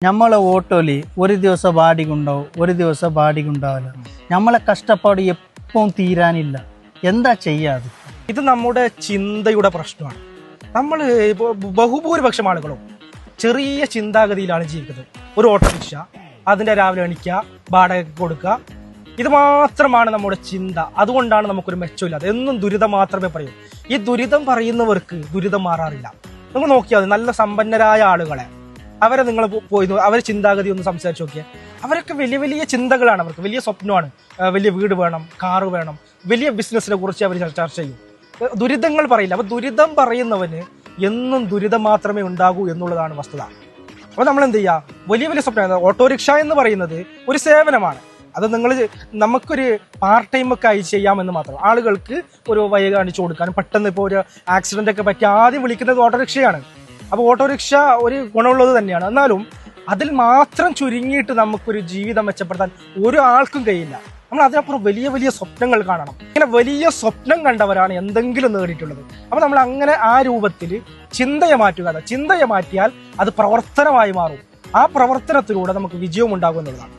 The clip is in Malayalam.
നമ്മളെ ഓട്ടോയിൽ ഒരു ദിവസം ബാഡികുണ്ടാവും, ഒരു ദിവസം ബാഡികുണ്ടാവില്ല. നമ്മളെ കഷ്ടപ്പാട് എപ്പം തീരാനില്ല. എന്താ ചെയ്യാതെ? ഇത് നമ്മുടെ ചിന്തയുടെ പ്രശ്നമാണ്. നമ്മൾ ബഹുഭൂരിപക്ഷം ആളുകളും ചെറിയ ചിന്താഗതിയിലാണ് ജീവിക്കുന്നത്. ഒരു ഓട്ടോറിക്ഷ, അതിൻ്റെ രാവിലെ എണിക്കുക, വാടക കൊടുക്കുക, ഇത് മാത്രമാണ് നമ്മുടെ ചിന്ത. അതുകൊണ്ടാണ് നമുക്കൊരു മെച്ചമില്ലാതെ. എന്നും ദുരിതം മാത്രമേ പറയൂ. ഈ ദുരിതം പറയുന്നവർക്ക് ദുരിതം മാറാറില്ല. നിങ്ങൾ നോക്കിയാൽ മതി, നല്ല സമ്പന്നരായ ആളുകളെ അവരെ നിങ്ങൾ പോയി അവരെ ചിന്താഗതി ഒന്ന് സംസാരിച്ച് നോക്കിയാൽ അവരൊക്കെ വലിയ വലിയ ചിന്തകളാണ്, അവർക്ക് വലിയ സ്വപ്നമാണ്. വലിയ വീട് വേണം, കാറ് വേണം, വലിയ ബിസിനസ്സിനെ കുറിച്ച് അവർ ചർച്ച ചെയ്യും. ദുരിതങ്ങൾ പറയില്ല. അപ്പൊ ദുരിതം പറയുന്നവന് എന്നും ദുരിതം മാത്രമേ ഉണ്ടാകൂ എന്നുള്ളതാണ് വസ്തുത. അപ്പൊ നമ്മൾ എന്ത് ചെയ്യുക? വലിയ വലിയ സ്വപ്നം. ഓട്ടോറിക്ഷ എന്ന് പറയുന്നത് ഒരു സേവനമാണ്. അത് നമുക്കൊരു പാർട്ട് ടൈം ഒക്കെ ആയി ചെയ്യാമെന്ന് മാത്രം. ആളുകൾക്ക് ഒരു വഴി കാണിച്ചു കൊടുക്കാനും പെട്ടെന്ന് ഇപ്പോൾ ഒരു ആക്സിഡന്റ് ഒക്കെ പറ്റി ആദ്യം വിളിക്കുന്നത് ഓട്ടോറിക്ഷയാണ്. അപ്പോൾ ഓട്ടോറിക്ഷ ഒരു ഗുണമുള്ളത് തന്നെയാണ്. എന്നാലും അതിൽ മാത്രം ചുരുങ്ങിയിട്ട് നമുക്കൊരു ജീവിതം മെച്ചപ്പെടുത്താൻ ഒരാൾക്കും കഴിയില്ല. നമ്മൾ അതിനപ്പുറം വലിയ വലിയ സ്വപ്നങ്ങൾ കാണണം. ഇങ്ങനെ വലിയ സ്വപ്നം കണ്ടവരാണ് എന്തെങ്കിലും നേടിയിട്ടുള്ളത്. അപ്പൊ നമ്മൾ അങ്ങനെ ആ രൂപത്തിൽ ചിന്തയെ മാറ്റുക. ചിന്തയെ മാറ്റിയാൽ അത് പ്രവർത്തനമായി മാറും. ആ പ്രവർത്തനത്തിലൂടെ നമുക്ക് വിജയം ഉണ്ടാകും എന്നുള്ളതാണ്.